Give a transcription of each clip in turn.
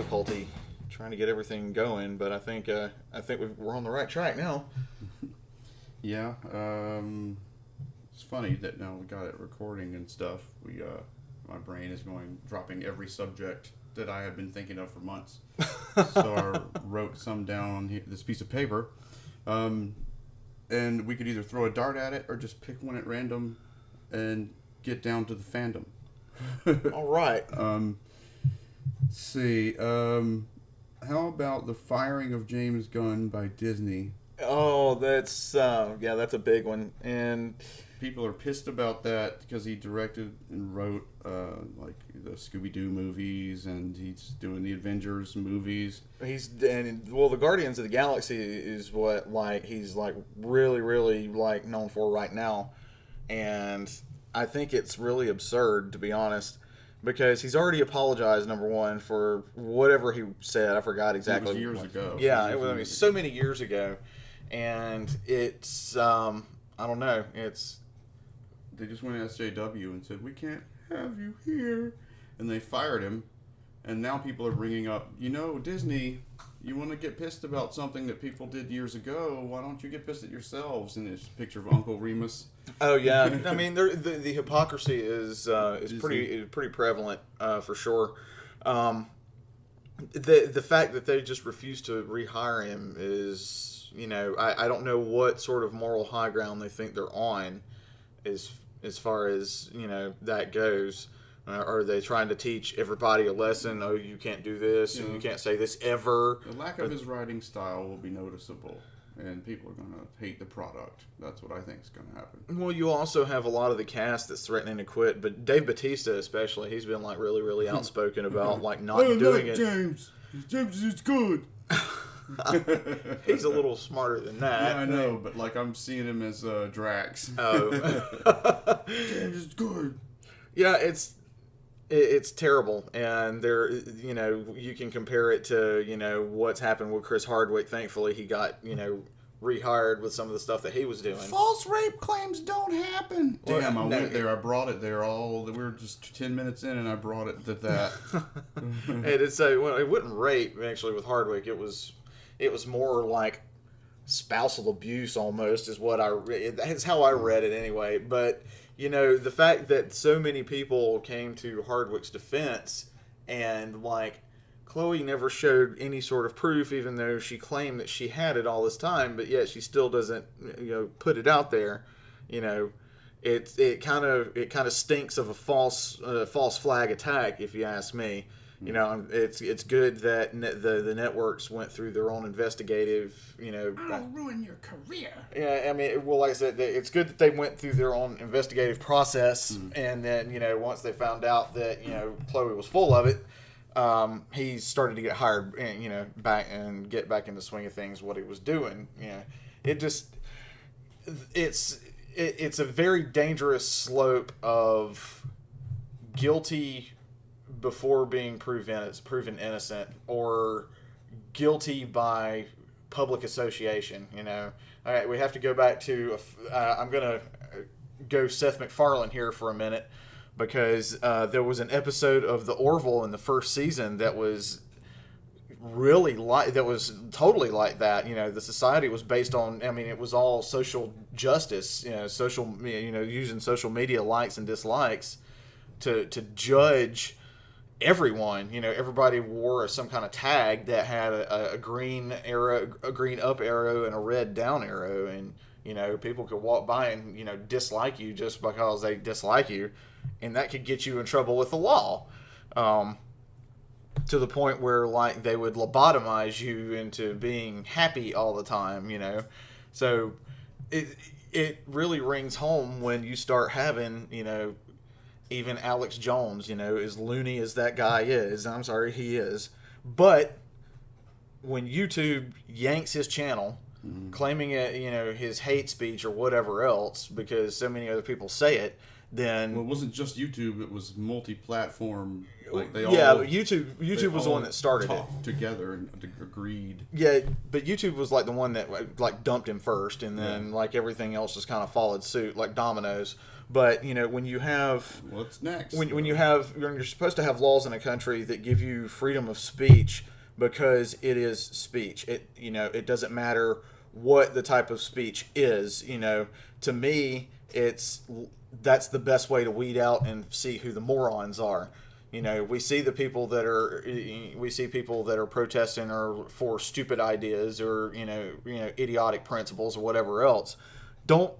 difficulty trying to get everything going, but I think we're on the right track now. Yeah, it's funny that now we got it recording and stuff. My brain is dropping every subject that I have been thinking of for months. So I wrote some down on this piece of paper, and we could either throw a dart at it or just pick one at random and get down to the fandom. All right. Let's see. How about the firing of James Gunn by Disney? Oh, that's that's a big one, and people are pissed about that because he directed and wrote like the Scooby-Doo movies, and he's doing the Avengers movies. The Guardians of the Galaxy is what he's really known for right now, and I think it's really absurd, to be honest. Because he's already apologized, number one, for whatever he said. I forgot exactly. It was years ago. Yeah, it was so many years ago. And it's, I don't know, They just went to SJW and said, we can't have you here. And they fired him. And now people are bringing up, Disney, you want to get pissed about something that people did years ago. Why don't you get pissed at yourselves? And there's a picture of Uncle Remus. Oh, yeah. I mean, the hypocrisy is pretty prevalent, for sure. The fact that they just refuse to rehire him is, I don't know what sort of moral high ground they think they're on as far as, that goes. Are they trying to teach everybody a lesson? Oh, you can't do this, and you can't say this ever. The lack of his writing style will be noticeable, and people are going to hate the product. That's what I think is going to happen. Well, you also have a lot of the cast that's threatening to quit, but Dave Bautista especially, he's been really, really outspoken about not doing it. James is good. He's a little smarter than that. Yeah, I know, but I'm seeing him as Drax. Oh, James is good. Yeah, it's terrible, and you can compare it to what's happened with Chris Hardwick. Thankfully, he got rehired with some of the stuff that he was doing. False rape claims don't happen. Damn, I went there. I brought it there. We were just 10 minutes in, and I brought it to that. It wasn't rape actually with Hardwick. It was more like spousal abuse almost is what that's how I read it anyway. But the fact that so many people came to Hardwick's defense, and Chloe never showed any sort of proof, even though she claimed that she had it all this time, but yet she still doesn't put it out there. It kind of stinks of a false flag attack, if you ask me. It's good that the networks went through their own investigative. I'll ruin your career. Yeah, I mean, like I said, it's good that they went through their own investigative process, and then once they found out that Chloe was full of it, he started to get hired, and back and get back in the swing of things. What he was doing, it's a very dangerous slope of guilty before being proven innocent, or guilty by public association. All right, we have to go back to I'm gonna go Seth MacFarlane here for a minute, because there was an episode of The Orville in the first season that was totally like that. The society was based on, it was all social justice, using social media likes and dislikes to judge everyone. Everybody wore some kind of tag that had a green up arrow and a red down arrow, and people could walk by and dislike you just because they dislike you, and that could get you in trouble with the law, to the point where they would lobotomize you into being happy all the time. So it really rings home when you start having even Alex Jones, as loony as that guy is, I'm sorry, he is, but when YouTube yanks his channel, claiming it, his hate speech or whatever else, because so many other people say it, then Well, it wasn't just YouTube; it was multi-platform. Like they yeah, all YouTube was the one that started it. talked together and agreed. Yeah, but YouTube was like the one that like dumped him first, and then like everything else just kind of followed suit, like dominoes. But when you have What's next? when you're supposed to have laws in a country that give you freedom of speech because it is speech. It doesn't matter what the type of speech is. To me, that's the best way to weed out and see who the morons are. We see people that are protesting or for stupid ideas or idiotic principles or whatever else. Don't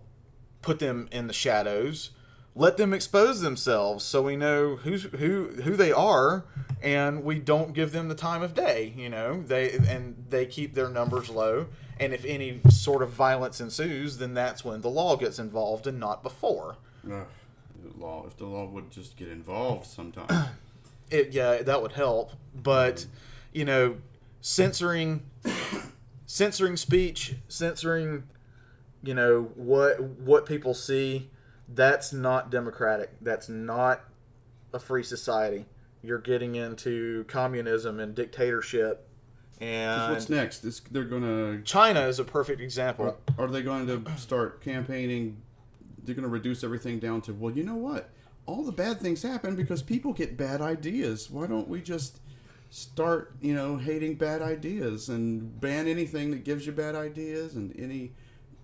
put them in the shadows. Let them expose themselves so we know who they are, and we don't give them the time of day. They keep their numbers low, and if any sort of violence ensues, then that's when the law gets involved and not before. If the law would just get involved sometime. That would help. But censoring speech, censoring what people see, that's not democratic. That's not a free society. You're getting into communism and dictatorship. And what's next? They're gonna. China is a perfect example. Are they going to start campaigning? They're going to reduce everything down to, well, you know what? All the bad things happen because people get bad ideas. Why don't we just start, hating bad ideas and ban anything that gives you bad ideas and any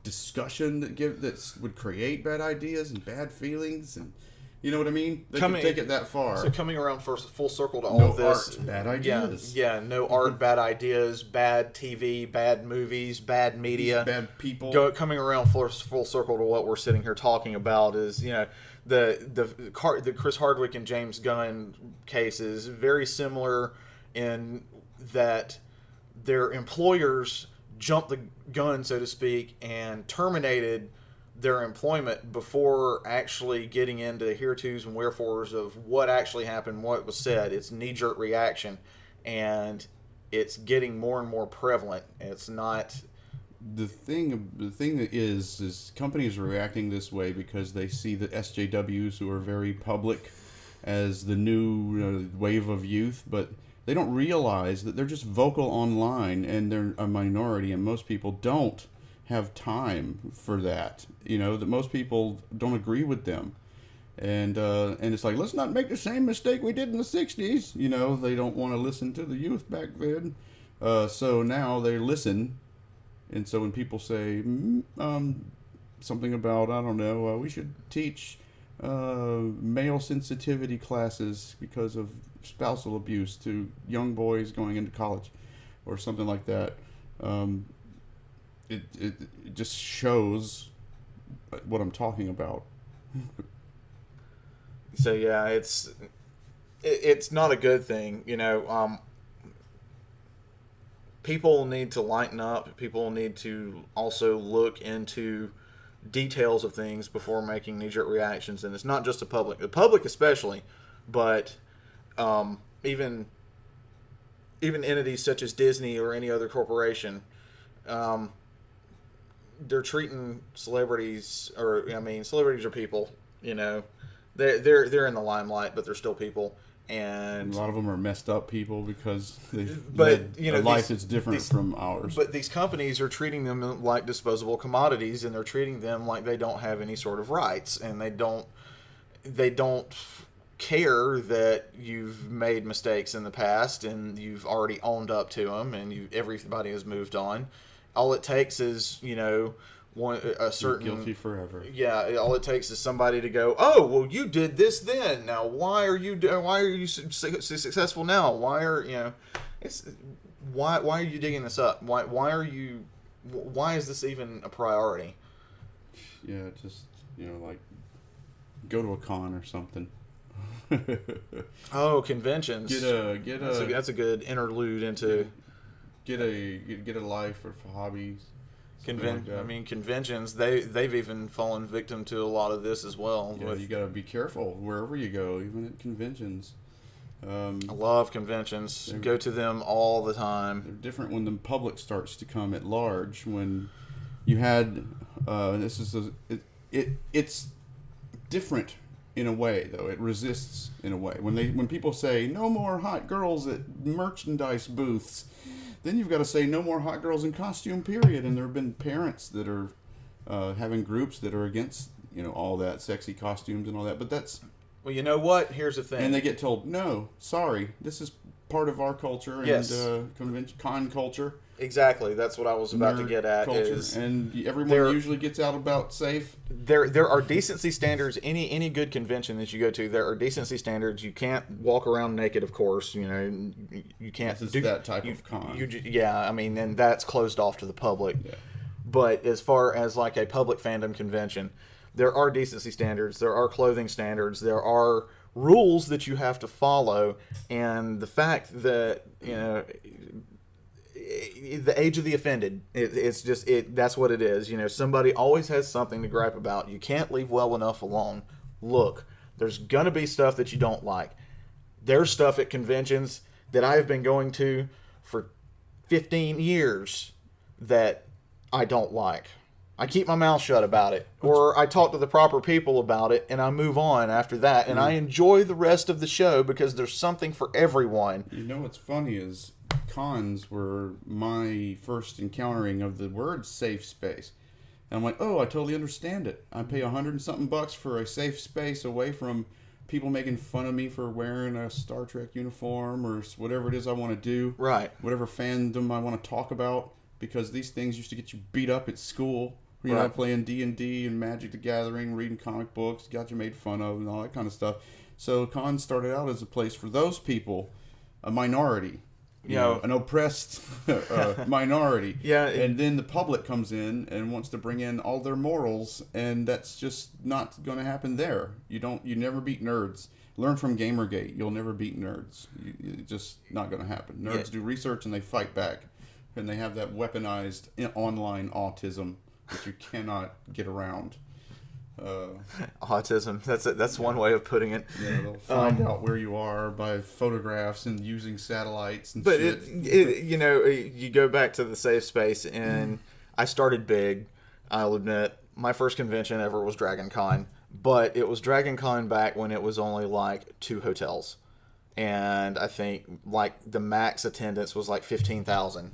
discussion that would create bad ideas and bad feelings, and you know what I mean? They can take it that far. So coming around full circle to all no of this, art, bad ideas. No art, bad ideas, bad TV, bad movies, bad media, bad people. Coming around full circle to what we're sitting here talking about is the Chris Hardwick and James Gunn case is very similar in that their employers jumped the gun, so to speak, and terminated their employment before actually getting into the here-tos and wherefores of what actually happened, what was said. It's knee-jerk reaction, and it's getting more and more prevalent. It's not... The thing that is companies are reacting this way because they see the SJWs, who are very public, as the new wave of youth, but they don't realize that they're just vocal online and they're a minority, and most people don't have time for that. That most people don't agree with them. And it's like, let's not make the same mistake we did in the 60s. They don't want to listen to the youth back then. So now they listen. And so when people say something about, I don't know, we should teach male sensitivity classes because of spousal abuse to young boys going into college or something like that, it just shows what I'm talking about. So yeah, it's not a good thing. People need to lighten up. People need to also look into details of things before making knee-jerk reactions. And it's not just the public especially, but even entities such as Disney or any other corporation, they're treating celebrities, celebrities are people. They're in the limelight, but they're still people. And a lot of them are messed up people because their life is different from ours. But these companies are treating them like disposable commodities, and they're treating them like they don't have any sort of rights, and they don't care that you've made mistakes in the past and you've already owned up to them, and everybody has moved on. All it takes is a certain You're guilty forever. Yeah, all it takes is somebody to go, oh, well, you did this then. Now, why are you successful now? Why are you digging this up? Why is this even a priority? Yeah, just like go to a con or something. Oh, conventions. That's a good interlude into get a life or for hobbies. Conventions, they've even fallen victim to a lot of this as well. Yeah, you got to be careful wherever you go, even at conventions. I love conventions. Go to them all the time. They're different when the public starts to come at large. When you had it's different in a way, though. It resists in a way. When people say no more hot girls at merchandise booths, then you've got to say no more hot girls in costume. Period. And there have been parents that are having groups that are against all that sexy costumes and all that. But that's well, you know what? Here's the thing. And they get told, no, sorry, this is part of our culture and Yes. con culture. Exactly. That's what I was about to get at. Culture. And everyone usually gets out about safe. There are decency standards. Any good convention that you go to, there are decency standards. You can't walk around naked, of course. You can't This is that type of con. I mean, and that's closed off to the public. Yeah. But as far as like a public fandom convention, there are decency standards. There are clothing standards. There are rules that you have to follow. And the fact that the age of the offended, that's what it is. Somebody always has something to gripe about. You can't leave well enough alone. Look, there's gonna be stuff that you don't like. There's stuff at conventions that I have been going to for 15 years that I don't like. I keep my mouth shut about it, or I talk to the proper people about it, and I move on after that, and I enjoy the rest of the show because there's something for everyone. What's funny is cons were my first encountering of the word safe space. And I'm like, oh, I totally understand it. I pay $100 and something for a safe space away from people making fun of me for wearing a Star Trek uniform or whatever it is I want to do. Right. Whatever fandom I want to talk about, because these things used to get you beat up at school. Right. Playing D&D and Magic the Gathering, reading comic books, got you made fun of and all that kind of stuff. So cons started out as a place for those people, a minority. An oppressed minority. Yeah. And then the public comes in and wants to bring in all their morals, and that's just not going to happen there. You never beat nerds. Learn from Gamergate. You'll never beat nerds. It's just not going to happen. Nerds do research and they fight back. And they have that weaponized online autism that you cannot get around. Autism. That's one way of putting it. Yeah, they'll find out where you are by photographs and using satellites and but shit. You go back to the safe space, and I started big. I'll admit, my first convention ever was Dragon Con, but it was Dragon Con back when it was only like 2 hotels, and I think like the max attendance was like 15,000.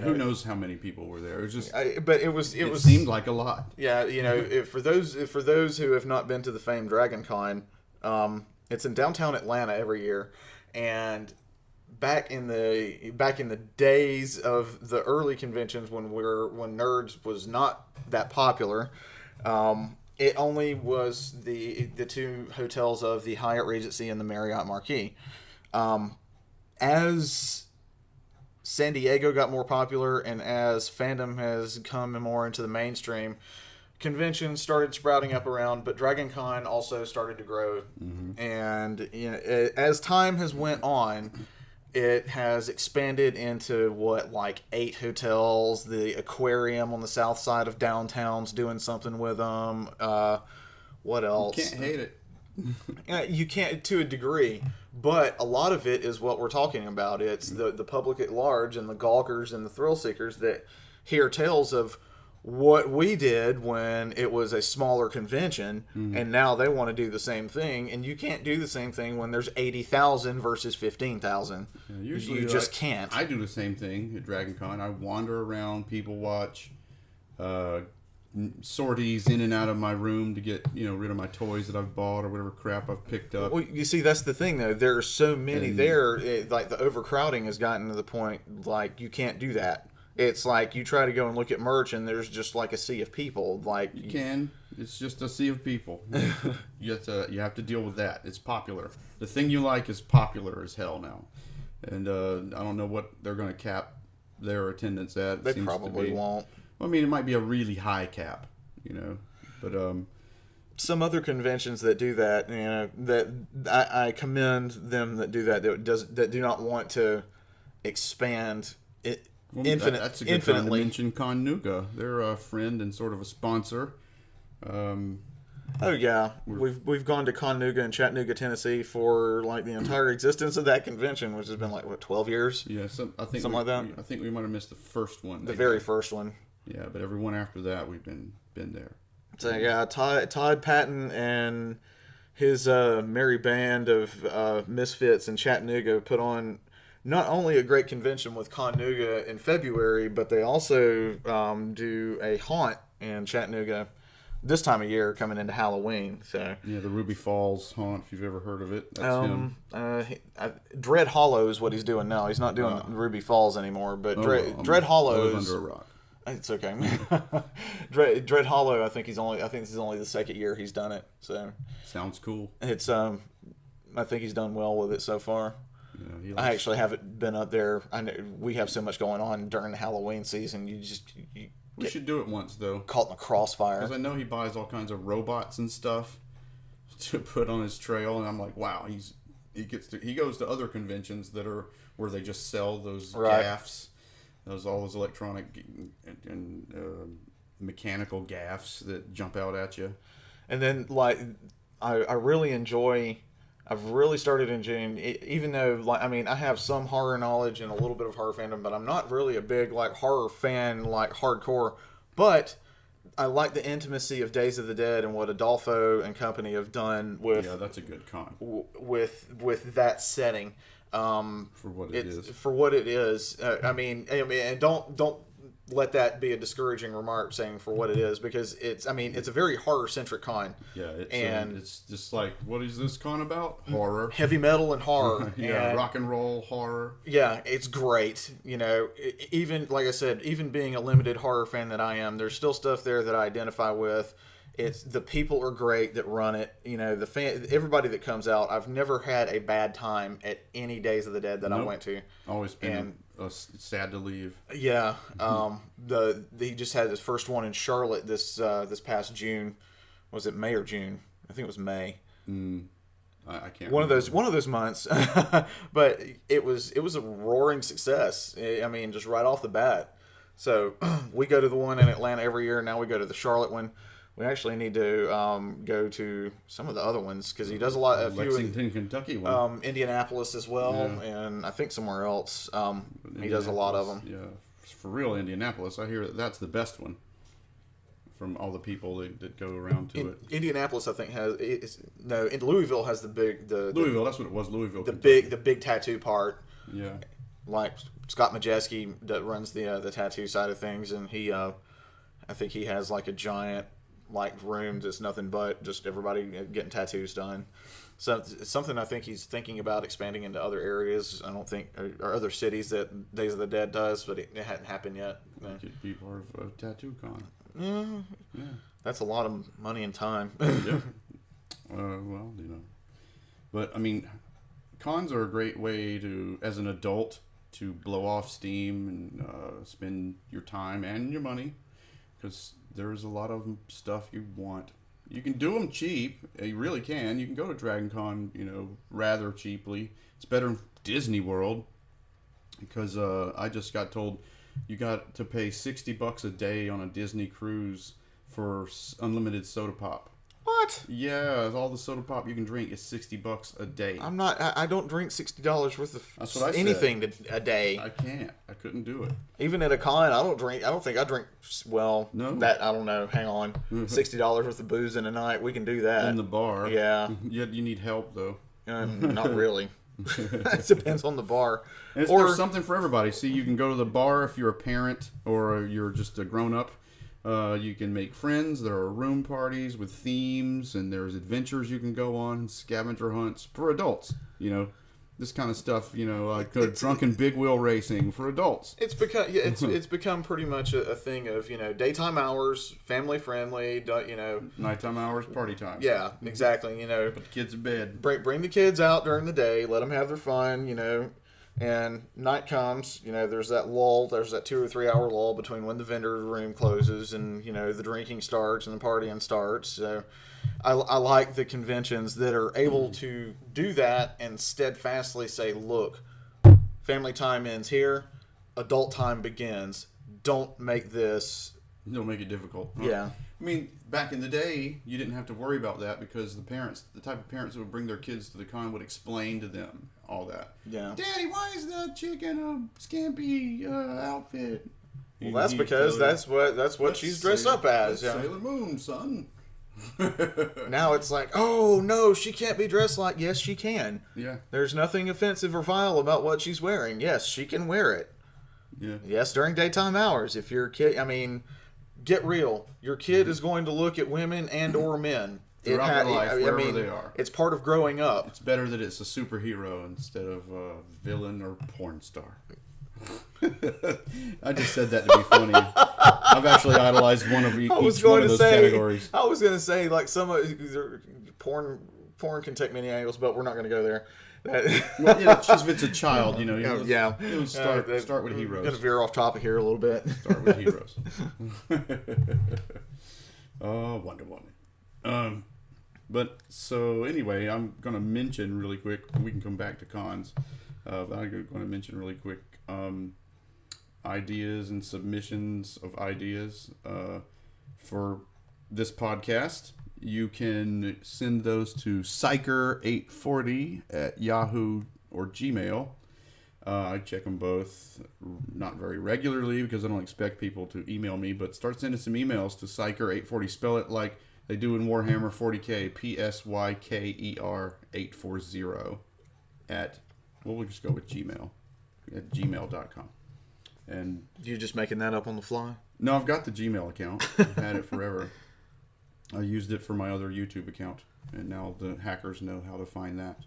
Who knows how many people were there? It was just. It seemed like a lot. Yeah, for those who have not been to the famed Dragon Con, it's in downtown Atlanta every year, and back in the days of the early conventions when Nerds was not that popular, it only was the 2 hotels of the Hyatt Regency and the Marriott Marquis. As San Diego got more popular, and as fandom has come more into the mainstream, conventions started sprouting up around, but Dragon Con also started to grow. Mm-hmm. And as time has went on, it has expanded into like 8 hotels. The aquarium on the south side of downtown's doing something with them. What else? You can't hate it. You can't, to a degree, but a lot of it is what we're talking about. It's the public at large and the gawkers and the thrill seekers that hear tales of what we did when it was a smaller convention, and now they want to do the same thing, and you can't do the same thing when there's 80,000 versus 15,000. Yeah, usually you just can't. I do the same thing at Dragon Con. I wander around, people watch, sorties in and out of my room to get rid of my toys that I've bought or whatever crap I've picked up. Well, you see, that's the thing though. There are so many there. Like the overcrowding has gotten to the point like you can't do that. It's like you try to go and look at merch and there's just like a sea of people. Like you can. It's just a sea of people. You have to deal with that. It's popular. The thing you like is popular as hell now, and I don't know what they're going to cap their attendance at. They probably won't. I mean, it might be a really high cap, but some other conventions that do that, that I commend them that do that do not want to expand it that's a good time to mention Con Nuga. They're a friend and sort of a sponsor. Oh yeah, we've gone to Con Nuga in Chattanooga, Tennessee for like the entire existence of that convention, which has been like 12 years. Yeah, I think something like that. I think we might have missed the first one. The very first one. Yeah, but every one after that we've been there. So yeah, Todd Patton and his merry band of misfits in Chattanooga put on not only a great convention with Connuga in February, but they also do a haunt in Chattanooga this time of year coming into Halloween. So Yeah, the Ruby Falls haunt, if you've ever heard of it. That's him. Dread Hollow is what he's doing now. He's not doing Ruby Falls anymore, but Dread I Hollow live is... under a rock. It's okay. Dread Hollow, I think this is only the second year he's done it. So Sounds cool. it's I think he's done well with it so far. Yeah, he I actually haven't been up there. I know we have so much going on during the Halloween season. You we should do it once, though. caught in the crossfire. Because I know he buys all kinds of robots and stuff to put on his trail, and I'm like, wow, he goes to other conventions that are where they just sell those gaffs, all those electronic and mechanical gaffs that jump out at you. And then like I really enjoy. I've really started enjoying, even though, like, I mean, I have some horror knowledge and a little bit of horror fandom, but I'm not really a big, like, horror fan, like, hardcore. But I like the intimacy of Days of the Dead and what Adolfo and company have done with... Yeah, that's a good con. With that setting. For what it is. For what it is. I mean, and don't let that be a discouraging remark saying for what it is, because it's a very horror-centric con. Yeah, it's just like, what is this con about? Horror. Heavy metal and horror. Yeah, and, rock and roll, horror. Yeah, it's great. You know, even, like I said, even being a limited horror fan that I am, there's still stuff there that I identify with. It's the people are great that run it. You know, everybody that comes out. I've never had a bad time at any Days of the Dead that I went to. Always been sad to leave. Yeah, he just had his first one in Charlotte this past June. Was it May or June? I think it was May. I can't. One of those months, but it was a roaring success. I mean, just right off the bat. So we go to the one in Atlanta every year. Now we go to the Charlotte one. We actually need to go to some of the other ones because he does a Lexington, Kentucky one. Indianapolis as well, and I think somewhere else. He does a lot of them. Yeah, for real, Indianapolis. I hear that's the best one from all the people that go around to it. Indianapolis, I think, Louisville has the Louisville. That's what it was. Louisville. The big tattoo part. Yeah. Like Scott Majeski that runs the tattoo side of things, and he, I think he has like a giant room that's nothing but just everybody getting tattoos done. So it's something I think he's thinking about expanding into other areas. I don't think or other cities that Days of the Dead does, but it hadn't happened yet. It could be part of a tattoo con. Yeah, that's a lot of money and time. Yeah. Well, but I mean, cons are a great way to, as an adult, to blow off steam and spend your time and your money, because there's a lot of stuff you want. You can do them cheap. You really can. You can go to Dragon Con, rather cheaply. It's better than Disney World, because I just got told you got to pay $60 a day on a Disney cruise for unlimited soda pop. What? Yeah, all the soda pop you can drink is $60 a day. I don't drink $60 worth of That's what I anything a day. I can't. I couldn't do it. Even at a con, I don't think I drink. Well, no. That I don't know. Hang on, $60 worth of booze in a night. We can do that in the bar. Yeah. You need help though. Not really. It depends on the bar. There's something for everybody. See, you can go to the bar if you're a parent or you're just a grown up. You can make friends. There are room parties with themes, and there's adventures you can go on, scavenger hunts for adults. This kind of stuff. Like drunken big wheel racing for adults. It's become pretty much a thing of daytime hours, family friendly. Nighttime hours, party time. Yeah, exactly. Put the kids to bed. Bring the kids out during the day. Let them have their fun. And night comes, there's that lull, there's that 2 or 3 hour lull between when the vendor room closes and, the drinking starts and the partying starts. So I like the conventions that are able to do that and steadfastly say, look, family time ends here, adult time begins. Don't make it difficult. Huh? Yeah. I mean, back in the day, you didn't have to worry about that because the type of parents that would bring their kids to the con would explain to them all that. Yeah. Daddy, why is that chick in a skimpy outfit? Well, that's because that's what she's dressed up as. Sailor Moon, son. Now it's like, oh no, she can't be dressed like. Yes, she can. Yeah. There's nothing offensive or vile about what she's wearing. Yes, she can wear it. Yeah. Yes, during daytime hours. If your kid, I mean, get real. Your kid is going to look at women and or men. Throughout their life, wherever they are. It's part of growing up. It's better that it's a superhero instead of a villain or porn star. I just said that to be funny. I've actually idolized one of each one of those categories. I was going to say, like, some of porn can take many angles, but we're not going to go there. Well, yeah, it's just if it's a child, you know. Yeah. It would start with heroes. Going to veer off topic here a little bit. Start with heroes. Wonder Woman. But so anyway, I'm going to mention really quick. We can come back to cons. But I'm going to mention really quick ideas and submissions of ideas for this podcast. You can send those to psycher840 at Yahoo or Gmail. I check them both, not very regularly because I don't expect people to email me, but start sending some emails to psycher840. Spell it like they do in Warhammer 40k, PSYKER 840 at, well, we'll just go with Gmail, at gmail.com. And you just making that up on the fly? No, I've got the Gmail account. I've had it forever. I used it for my other YouTube account, and now the hackers know how to find that.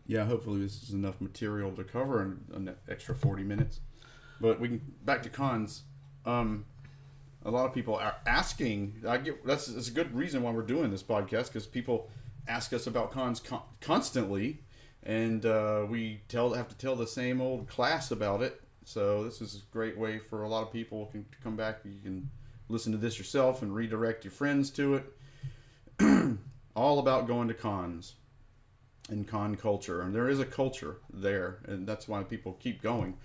Yeah, hopefully this is enough material to cover in an extra 40 minutes. But we can back to cons. A lot of people are asking. That's a good reason why we're doing this podcast, because people ask us about cons constantly, and we have to tell the same old class about it. So this is a great way for a lot of people to come back. You can listen to this yourself and redirect your friends to it. All about going to cons and con culture, and there is a culture there, and that's why people keep going.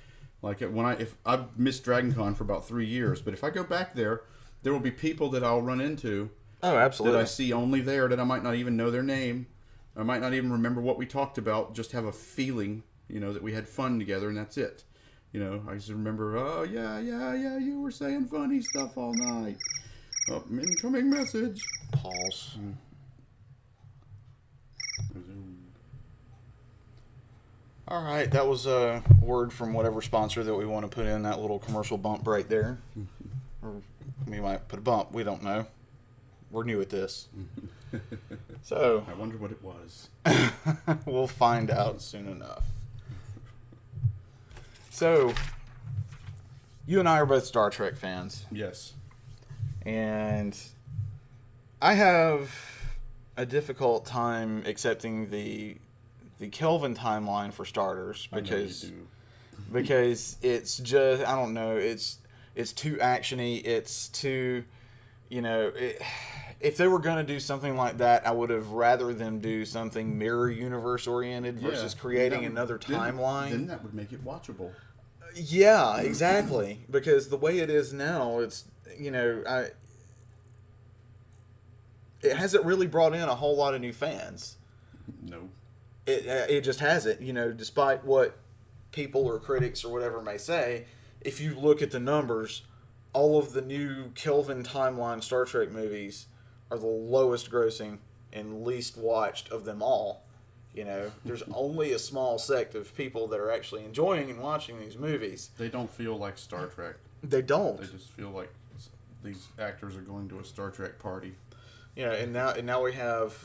Like if I've missed Dragon Con for about 3 years, but if I go back there, there will be people that I'll run into. Oh, absolutely. That I see only there, that I might not even know their name. I might not even remember what we talked about. Just have a feeling, that we had fun together, and that's it. I just remember, oh yeah, you were saying funny stuff all night. Oh, incoming message. Pause. All right, that was a word from whatever sponsor that we want to put in that little commercial bump right there. Or we might put a bump. We don't know. We're new at this. So I wonder what it was. We'll find out soon enough. So you and I are both Star Trek fans. Yes. And I have a difficult time accepting the Kelvin timeline for starters, because it's just, I don't know, it's too actiony, it's too, if they were going to do something like that, I would have rather them do something mirror universe oriented versus creating another timeline. Then that would make it watchable. Yeah, exactly. Because the way it is now, it's, it hasn't really brought in a whole lot of new fans. No. It just hasn't, despite what people or critics or whatever may say. If you look at the numbers, all of the new Kelvin timeline Star Trek movies are the lowest grossing and least watched of them all. There's only a small sect of people that are actually enjoying and watching these movies. They don't feel like Star Trek. They don't. They just feel like these actors are going to a Star Trek party. And now we have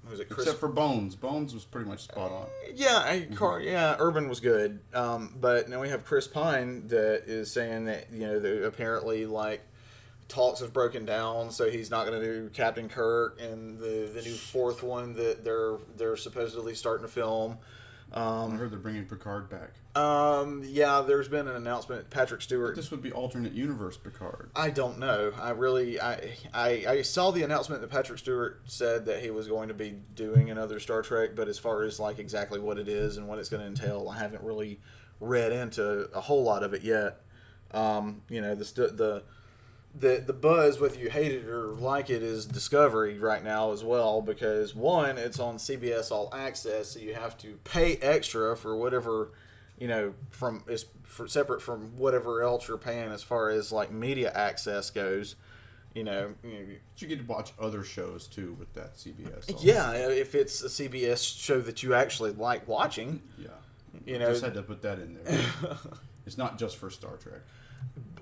was it Chris? Except for Bones. Bones was pretty much spot on. Yeah, Urban was good. But now we have Chris Pine that is saying that that apparently talks have broken down, so he's not going to do Captain Kirk and the new fourth one that they're supposedly starting to film. I heard they're bringing Picard back. Yeah, there's been an announcement. Patrick Stewart. This would be alternate universe Picard. I don't know. I saw the announcement that Patrick Stewart said that he was going to be doing another Star Trek, but as far as exactly what it is and what it's going to entail, I haven't really read into a whole lot of it yet. The buzz, whether you hate it or like it, is Discovery right now as well, because one, it's on CBS All Access, so you have to pay extra for whatever separate from whatever else you're paying as far as like media access goes. You get to watch other shows too with that CBS. Also. Yeah, if it's a CBS show that you actually like watching. Yeah. Just had to put that in there. It's not just for Star Trek.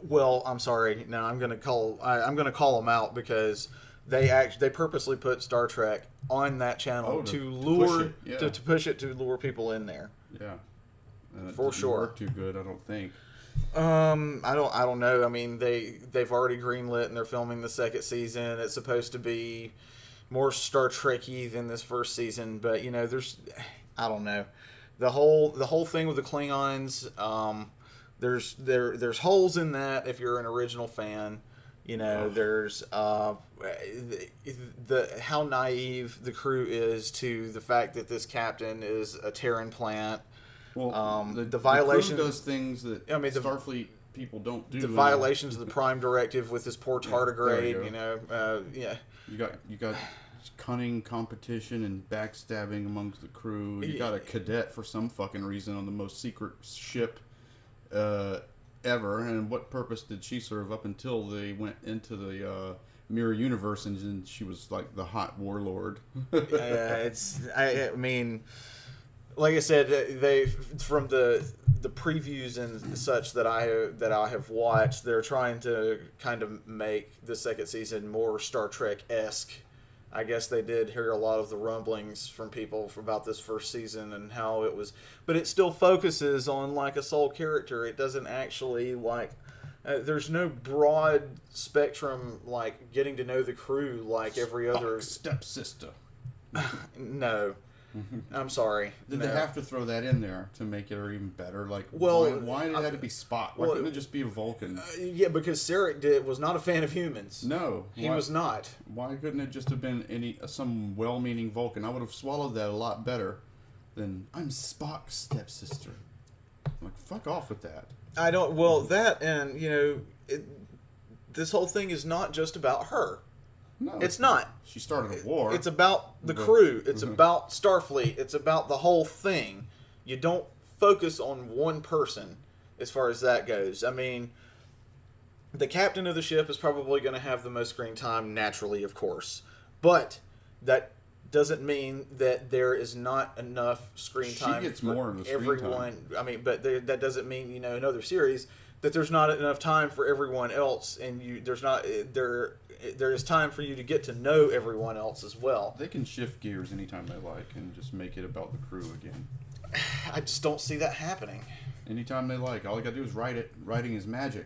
Well, I'm sorry. No, I'm gonna call them out because they purposely put Star Trek on that channel to lure to push it to lure people in there. Yeah, for sure. Work too good, I don't think. I don't know. I mean, they've already greenlit and they're filming the second season. It's supposed to be more Star Trek-y than this first season, but I don't know. The whole thing with the Klingons. There's holes in that if you're an original fan. There's the how naive the crew is to the fact that this captain is a Terran plant. Well, the violation the crew does things that Starfleet people don't do. The violations of the Prime Directive with this poor tardigrade. Yeah. You got cunning competition and backstabbing amongst the crew. You got a cadet for some fucking reason on the most secret ship ever, and what purpose did she serve up until they went into the mirror universe and she was like the hot warlord? I mean, like I said, they from the previews and such that I have watched, they're trying to kind of make the second season more Star Trek-esque. I guess they did hear a lot of the rumblings from people about this first season and how it was, but it still focuses on like a sole character. It doesn't actually like, there's no broad spectrum like getting to know the crew like every other stepsister. No. I'm sorry. Did they have to throw that in there to make it even better? Like, well, why did it have to be Spock? Why couldn't it just be a Vulcan? Yeah, because Sarek was not a fan of humans. No, he was not. Why couldn't it just have been some well-meaning Vulcan? I would have swallowed that a lot better than I'm Spock's stepsister. Like, fuck off with that. I don't. Well, that and this whole thing is not just about her. No, it's not. She started a war. It's about the crew. It's about Starfleet. It's about the whole thing. You don't focus on one person as far as that goes. I mean, the captain of the ship is probably going to have the most screen time naturally, of course. But that doesn't mean that there is not enough screen time gets for more of the everyone. Screen time. I mean, but that doesn't mean, another series that there's not enough time for everyone else, and there is time for you to get to know everyone else as well. They can shift gears anytime they like and just make it about the crew again. I just don't see that happening. Anytime they like. All you gotta do is write it. Writing is magic.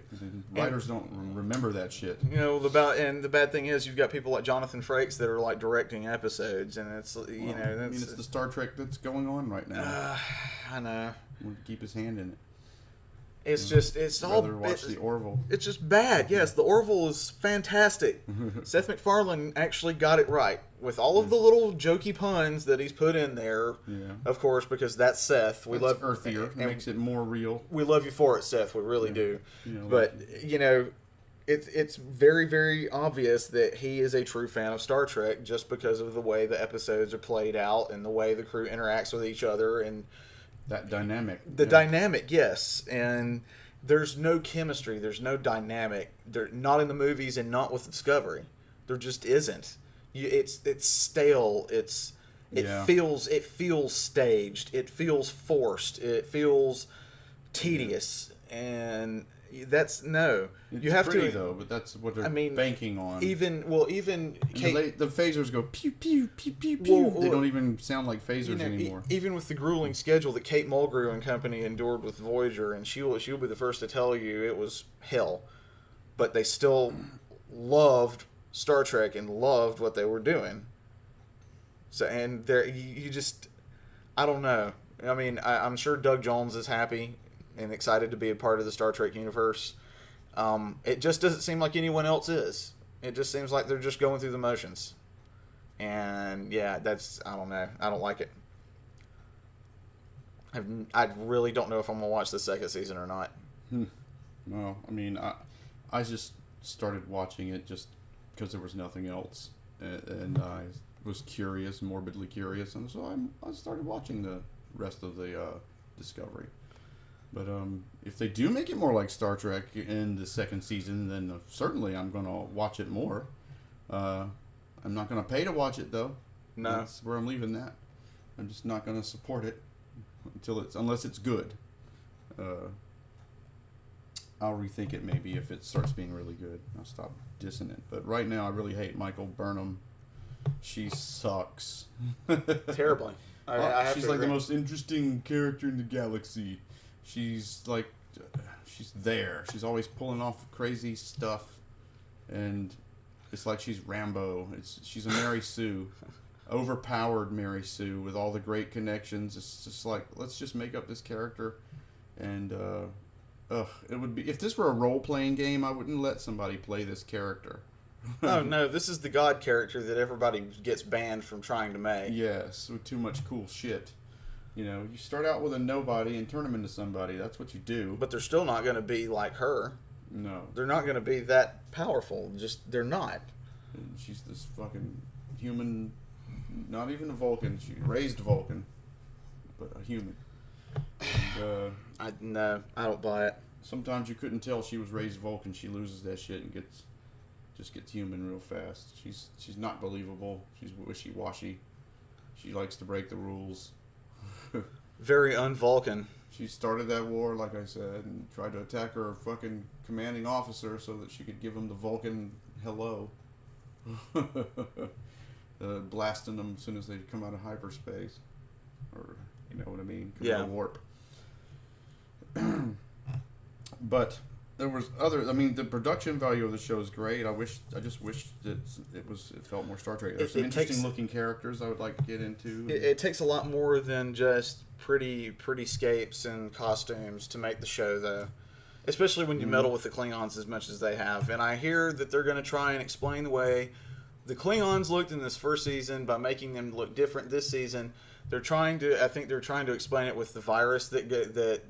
Writers don't remember that shit. The bad thing is you've got people like Jonathan Frakes that are like directing episodes, and it's it's the Star Trek that's going on right now. I know. We'll keep his hand in it. It's all. Watch the Orville. It's just bad. Yes, the Orville is fantastic. Seth MacFarlane actually got it right with all of the little jokey puns that he's put in there. Yeah. Of course, because that's Seth. We love earthier. It makes it more real. We love you for it, Seth. We really do. But it's very, very obvious that he is a true fan of Star Trek just because of the way the episodes are played out and the way the crew interacts with each other and. That dynamic. The dynamic, yes. And there's no chemistry. There's no dynamic. They're not in the movies and not with Discovery. There just isn't. It's stale. It feels staged. It feels forced. It feels tedious. And that's no. It's you have pretty, to though, but that's what they're banking on. Even Kate, the phasers go pew pew pew pew pew. They don't even sound like phasers anymore. Even with the grueling schedule that Kate Mulgrew and company endured with Voyager, and she'll be the first to tell you it was hell, but they still loved Star Trek and loved what they were doing. So and there you just I don't know. I mean I'm sure Doug Jones is happy and excited to be a part of the Star Trek universe. It just doesn't seem like anyone else is. It just seems like they're just going through the motions. And yeah, I don't know. I don't like it. I really don't know if I'm going to watch the second season or not. Well, I mean, I just started watching it just because there was nothing else. And I was curious, morbidly curious. And so I started watching the rest of the Discovery. But if they do make it more like Star Trek in the second season, then certainly I'm going to watch it more. I'm not going to pay to watch it, though. No. That's where I'm leaving that. I'm just not going to support it unless it's good. I'll rethink it maybe if it starts being really good. I'll stop dissing it. But right now, I really hate Michael Burnham. She sucks. Terribly. She's like the most interesting character in the galaxy. She's like, she's there. She's always pulling off crazy stuff, and it's like she's Rambo. She's a Mary Sue, overpowered Mary Sue with all the great connections. It's just like, let's just make up this character, and it would be, if this were a role playing game, I wouldn't let somebody play this character. Oh no, this is the God character that everybody gets banned from trying to make. Yes, with too much cool shit. You know, you start out with a nobody and turn them into somebody. That's what you do. But they're still not going to be like her. No. They're not going to be that powerful. They're not. And she's this fucking human, not even a Vulcan. She raised Vulcan, but a human. And, No, I don't buy it. sometimes you couldn't tell she was raised Vulcan. She loses that shit and gets human real fast. She's not believable. She's wishy-washy. She likes to break the rules. Very un-Vulcan. She started that war, like I said, and tried to attack her fucking commanding officer so that she could give him the Vulcan hello. Blasting them as soon as they come out of hyperspace. Or, you know what I mean? Come out of warp. But there was the production value of the show is great. I just wish that it felt more Star Trek. There's some interesting looking characters I would like to get into. It takes a lot more than just pretty scapes and costumes to make the show, though. Especially when you meddle with the Klingons as much as they have. And I hear that they're going to try and explain the way the Klingons looked in this first season by making them look different this season. I think they're trying to explain it with the virus that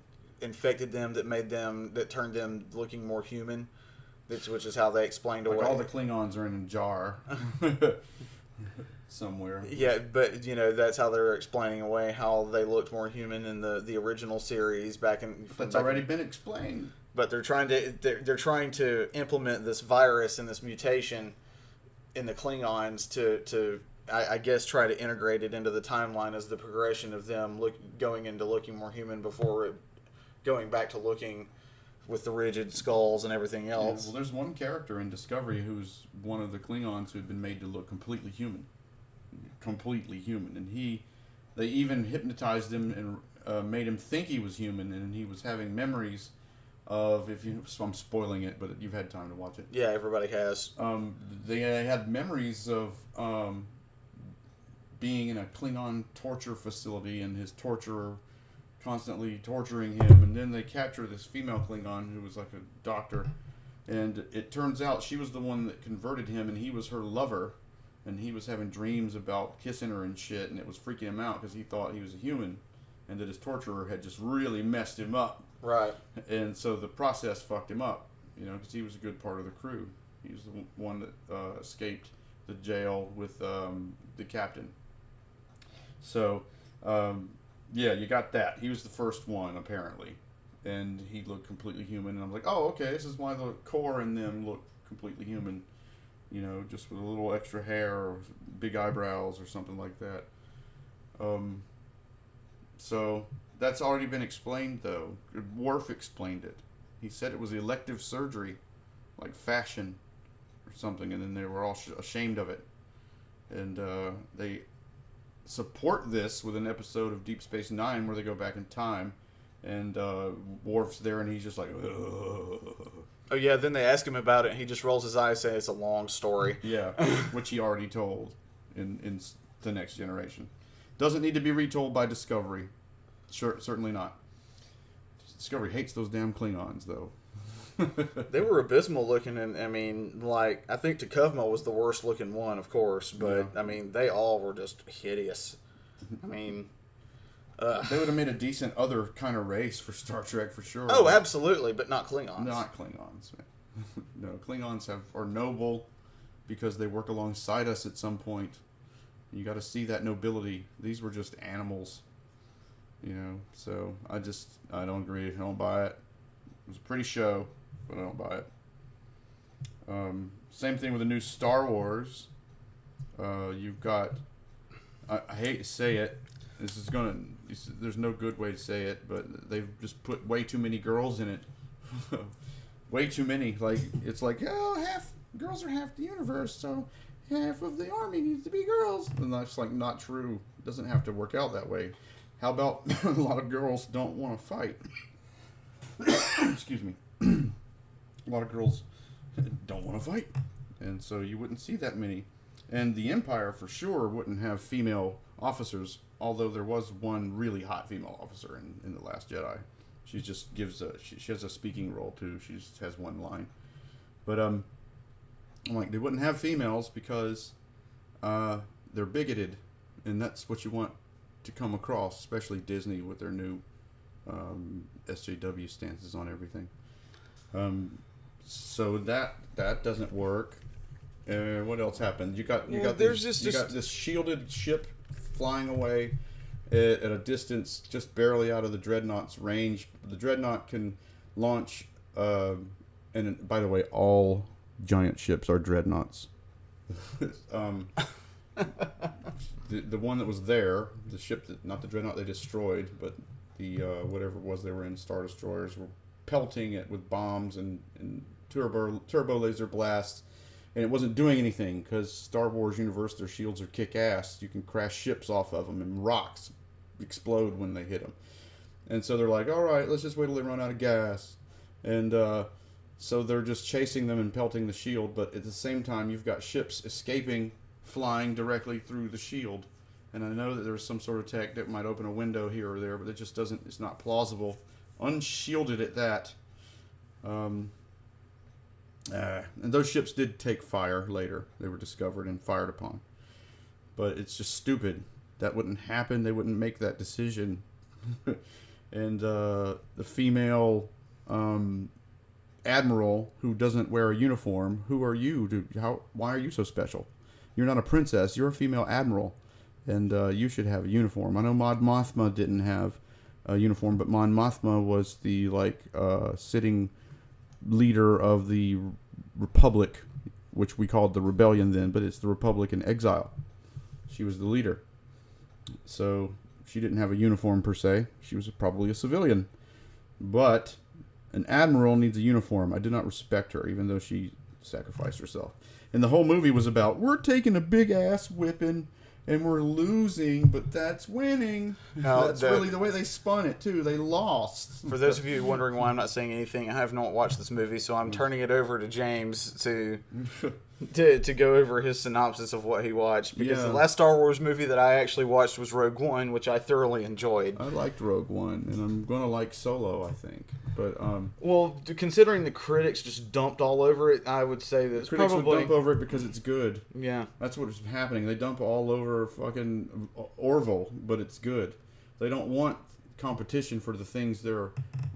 infected them, that turned them looking more human, which is how they explained away. All the Klingons are in a jar somewhere. Yeah, but that's how they're explaining away how they looked more human in the original series That's already been explained. But they're trying to implement this virus and this mutation in the Klingons to I guess try to integrate it into the timeline as the progression of them going into looking more human before going back to looking with the rigid skulls and everything else. Yeah, well, there's one character in Discovery who's one of the Klingons who had been made to look completely human, and they even hypnotized him and made him think he was human, and he was having memories of, I'm spoiling it, but you've had time to watch it. Yeah, everybody has. They had memories of being in a Klingon torture facility and his torturer constantly torturing him, and then they capture this female Klingon who was like a doctor, and it turns out she was the one that converted him, and he was her lover, and he was having dreams about kissing her and shit, and it was freaking him out because he thought he was a human, and that his torturer had just really messed him up. Right. And so the process fucked him up, because he was a good part of the crew. He was the one that escaped the jail with the captain. So, yeah, you got that. He was the first one, apparently. And he looked completely human. And I'm like, oh, okay, this is why the core in them look completely human. Just with a little extra hair or big eyebrows or something like that. So, that's already been explained, though. Worf explained it. He said it was elective surgery, like fashion or something. And then they were all ashamed of it. And they support this with an episode of Deep Space Nine where they go back in time, and Worf's there, and he's just like, ugh. Oh yeah, then they ask him about it, and he just rolls his eyes, saying it's a long story. Yeah, which he already told in the Next Generation. Doesn't need to be retold by Discovery. Sure, certainly not. Discovery hates those damn Klingons, though. They were abysmal looking, and I think T'Kuvma was the worst looking one, of course, but yeah. They all were just hideous. They would have made a decent other kind of race for Star Trek for sure. Oh, absolutely, but not Klingons. Not Klingons. No, Klingons are noble because they work alongside us at some point. You got to see that nobility. These were just animals. You know, so I don't agree. I don't buy it. It was a pretty show, but I don't buy it. Same thing with the new Star Wars. You've got, I hate to say it, there's no good way to say it, but they've just put way too many girls in it. Way too many. Like, it's like, girls are half the universe, so half of the army needs to be girls. And that's like not true. It doesn't have to work out that way. How about a lot of girls don't want to fight? Excuse me. A lot of girls don't want to fight. And so you wouldn't see that many. And the Empire, for sure, wouldn't have female officers, although there was one really hot female officer in The Last Jedi. She just she has a speaking role, too. She just has one line. But, I'm like, they wouldn't have females because they're bigoted. And that's what you want to come across, especially Disney with their new SJW stances on everything. So that doesn't work. What else happened? You got this shielded ship flying away at a distance just barely out of the Dreadnought's range. The Dreadnought can launch, and by the way, all giant ships are Dreadnoughts. The one that was there, the ship that, not the Dreadnought they destroyed, but the whatever it was they were in, Star Destroyers, were pelting it with bombs and turbo laser blasts, and it wasn't doing anything because Star Wars universe, their shields are kick-ass. You can crash ships off of them, and rocks explode when they hit them. And so they're like, all right, let's just wait till they run out of gas. And so they're just chasing them and pelting the shield, but at the same time, you've got ships escaping, flying directly through the shield. And I know that there's some sort of tech that might open a window here or there, but it just doesn't, it's not plausible. Unshielded at that. And those ships did take fire later. They were discovered and fired upon. But it's just stupid. That wouldn't happen. They wouldn't make that decision. And the female admiral who doesn't wear a uniform, who are you? Why are you so special? You're not a princess. You're a female admiral. And you should have a uniform. I know Mon Mothma didn't have a uniform, but Mon Mothma was the sitting leader of the Republic, which we called the Rebellion then, but it's the Republic in exile. She was the leader. So she didn't have a uniform per se. She was probably a civilian. But an admiral needs a uniform. I did not respect her, even though she sacrificed herself. And the whole movie was about, we're taking a big ass whipping and we're losing, but that's winning. That's really the way they spun it, too. They lost. For those of you wondering why I'm not saying anything, I have not watched this movie, so I'm turning it over to James to go over his synopsis of what he watched. Because the last Star Wars movie that I actually watched was Rogue One, which I thoroughly enjoyed. I liked Rogue One, and I'm going to like Solo, I think. But well, considering the critics just dumped all over it, I would say that critics would dump over it because it's good. Yeah. That's what's happening. They dump all over fucking Orville, but it's good. They don't want competition for the things they're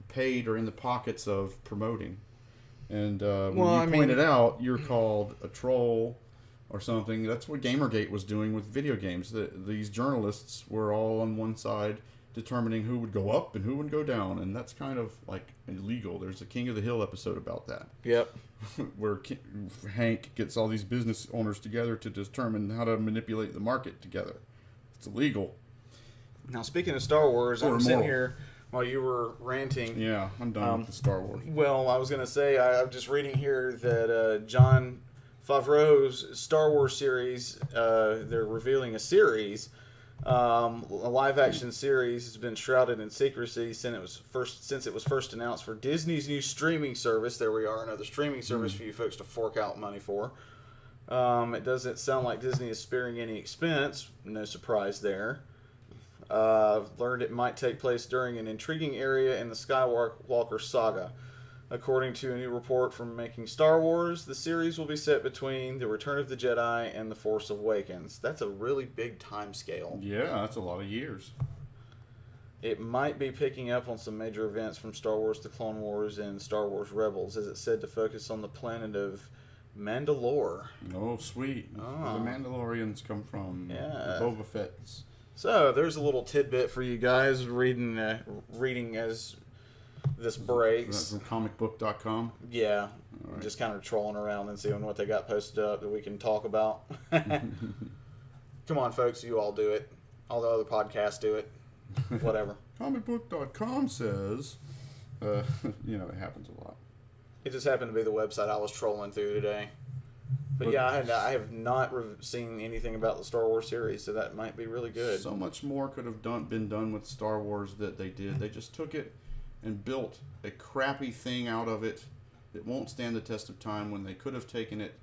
paid or in the pockets of promoting. And when you point it out, you're called a troll or something. That's what Gamergate was doing with video games. These journalists were all on one side determining who would go up and who would go down, and that's kind of like illegal. There's a King of the Hill episode about that. Yep. Where Hank gets all these business owners together to determine how to manipulate the market together. It's illegal. Now, speaking of Star Wars, I'm sitting here while you were ranting. Yeah, I'm done with the Star Wars. Well, I was going to say, I'm just reading here that Jon Favreau's Star Wars series, they're revealing a series. A live-action series has been shrouded in secrecy since it was first announced for Disney's new streaming service. There we are, another streaming service for you folks to fork out money for. It doesn't sound like Disney is sparing any expense. No surprise there. Learned it might take place during an intriguing area in the Skywalker saga. According to a new report from Making Star Wars, the series will be set between The Return of the Jedi and The Force Awakens. That's a really big time scale. Yeah, that's a lot of years. It might be picking up on some major events from Star Wars The Clone Wars and Star Wars Rebels, as it's said to focus on the planet of Mandalore. Oh, sweet. Where the Mandalorians come from. Yeah. The Boba Fett's. So there's a little tidbit for you guys reading as this breaks. From comicbook.com. Yeah, Right. just kind of trolling around and seeing what they got posted up that we can talk about. Come on, folks, you all do it. All the other podcasts do it. Whatever. Comicbook.com says, it happens a lot. It just happened to be the website I was trolling through today. But yeah, I have not seen anything about the Star Wars series, so that might be really good. So much more could have been done with Star Wars that they did. They just took it and built a crappy thing out of it that won't stand the test of time, when they could have taken it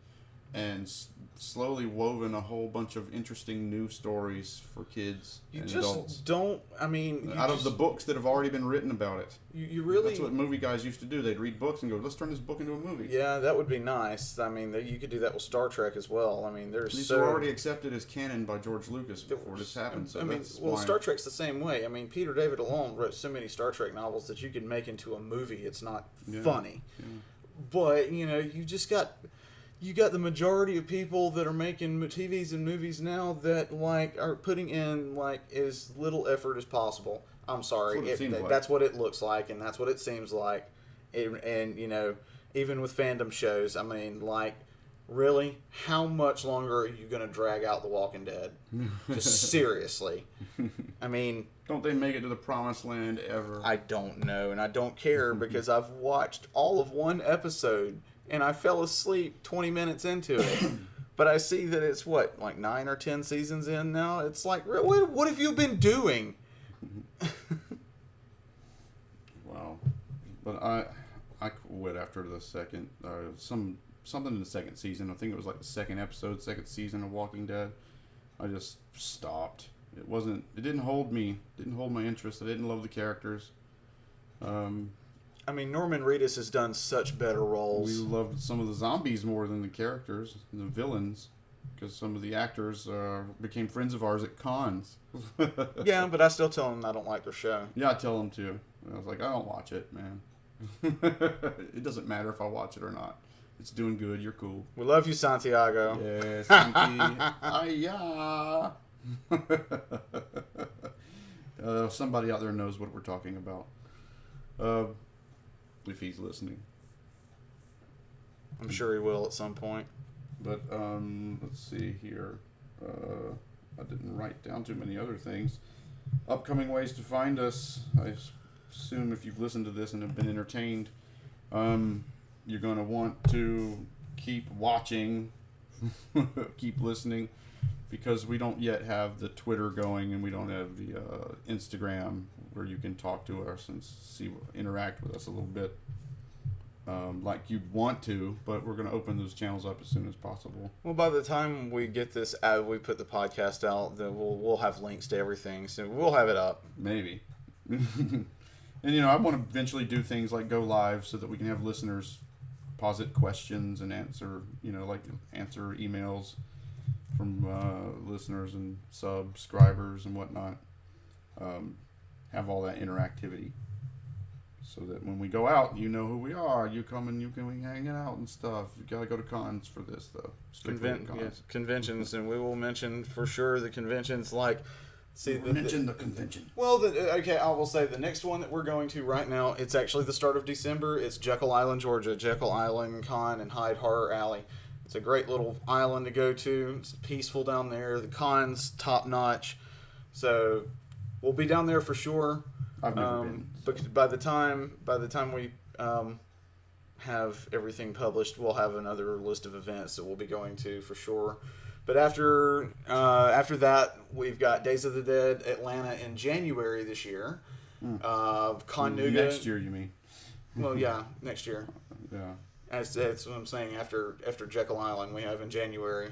and slowly woven a whole bunch of interesting new stories for kids and adults. Out Of the books that have already been written about it. You really... That's what movie guys used to do. They'd read books and go, let's turn this book into a movie. Yeah, that would be nice. I mean, you could do that with Star Trek as well. I mean, These were already accepted as canon by George Lucas before this happened. So Star Trek's the same way. I mean, Peter David alone wrote so many Star Trek novels that you could make into a movie. It's not funny. Yeah. But, you got the majority of people that are making TVs and movies now that are putting in as little effort as possible. I'm sorry, that's what it looks like, and that's what it seems like. And even with fandom shows, I mean, really, how much longer are you going to drag out The Walking Dead? Just seriously. I mean, don't they make it to the promised land ever? I don't know, and I don't care because I've watched all of one episode. And I fell asleep 20 minutes into it. But I see that it's, 9 or 10 seasons in now? It's like, what have you been doing? Wow. But I quit after the second, something in the second season. I think it was the second episode, second season of Walking Dead. I just stopped. It didn't hold me. Didn't hold my interest. I didn't love the characters. I mean, Norman Reedus has done such better roles. We loved some of the zombies more than the characters, the villains, because some of the actors became friends of ours at cons. Yeah, but I still tell them I don't like their show. Yeah, I tell them too. I was like, I don't watch it, man. It doesn't matter if I watch it or not. It's doing good. You're cool. We love you, Santiago. Yes, Santi. Somebody out there knows what we're talking about. If he's listening. I'm sure he will at some point. But let's see here. I didn't write down too many other things. Upcoming ways to find us. I assume if you've listened to this and have been entertained, you're going to want to keep watching, keep listening, because we don't yet have the Twitter going, and we don't have the Instagram where you can talk to us and interact with us a little bit like you'd want to, but we're going to open those channels up as soon as possible. Well, by the time we get this out, we put the podcast out, then we'll have links to everything, so we'll have it up. Maybe. And, I want to eventually do things like go live so that we can have listeners posit questions and answer emails from listeners and subscribers and whatnot. Have all that interactivity, so that when we go out, you know who we are. You come and you can be hanging out and stuff. You gotta go to cons for this though. Conventions, and we will mention for sure the conventions. Mention the convention. Well, I will say the next one that we're going to right now. It's actually the start of December. It's Jekyll Island, Georgia. Jekyll Island Con and Hyde Horror Alley. It's a great little island to go to. It's peaceful down there. The con's top notch. So we'll be down there for sure. I've never been. But by the time we have everything published, we'll have another list of events that we'll be going to for sure. But after that, we've got Days of the Dead Atlanta in January this year. Con Nuga next year, you mean? Well, yeah, next year. Yeah. That's what I'm saying. After Jekyll Island, we have in January.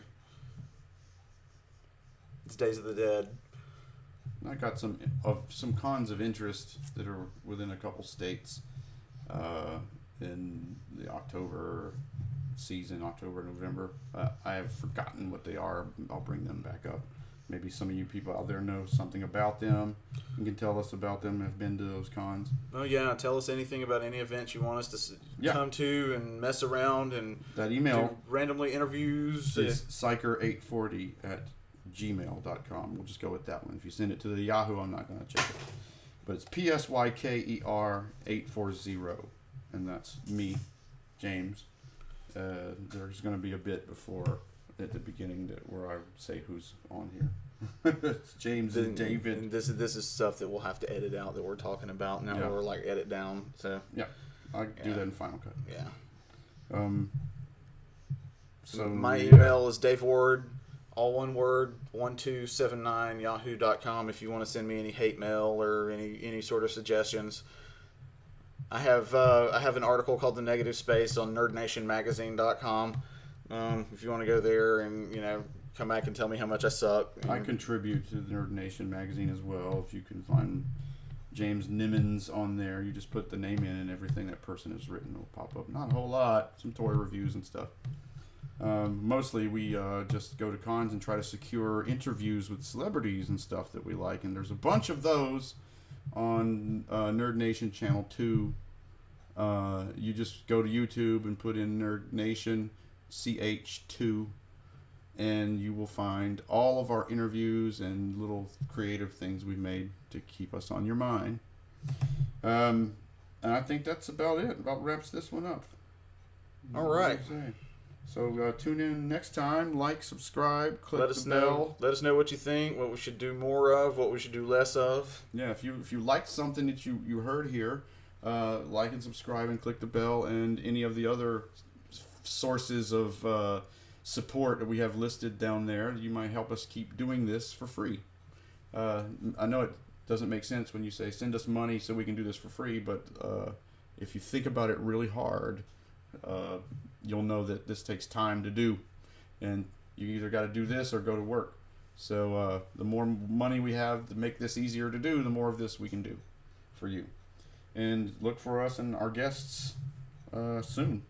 It's Days of the Dead. I got some cons of interest that are within a couple states in the October season, October, November. I have forgotten what they are. I'll bring them back up. Maybe some of you people out there know something about them and can tell us about them, have been to those cons. Oh, yeah. Tell us anything about any events you want us to come to and mess around and that email do randomly interviews. is psycher840 gmail.com. We'll just go with that one. If you send it to the Yahoo, I'm not going to check it. But it's PSYKER840, and that's me, James. There's going to be a bit before at the beginning where I say who's on here. It's James and David. And this is stuff that we'll have to edit out that we're talking about now. Yeah. We're like edit down. So Yeah, I do that in Final Cut. yeah. So My email is Dave Ward, all one word, 1279 yahoo.com. If you want to send me any hate mail or any sort of suggestions. I have an article called The Negative Space on nerdnationmagazine.com. If you want to go there and come back and tell me how much I suck. I contribute to the Nerd Nation magazine as well. If you can find James Nimmons on there, you just put the name in and everything that person has written will pop up. Not a whole lot, some toy reviews and stuff. Mostly we just go to cons and try to secure interviews with celebrities and stuff that we like, and there's a bunch of those on Nerd Nation Channel 2. You just go to YouTube and put in Nerd Nation CH2, and you will find all of our interviews and little creative things we've made to keep us on your mind. And I think that's about it. About wraps this one up. All right. So tune in next time. Like, subscribe, click Let us the bell. know. Let us know what you think. What we should do more of. What we should do less of. Yeah, if you liked something that you heard here, like and subscribe and click the bell, and any of the other sources of support that we have listed down there. You might help us keep doing this for free. I know it doesn't make sense when you say send us money so we can do this for free, but if you think about it really hard, you'll know that this takes time to do, and you either got to do this or go to work. So the more money we have to make this easier to do, the more of this we can do for you. And look for us and our guests soon.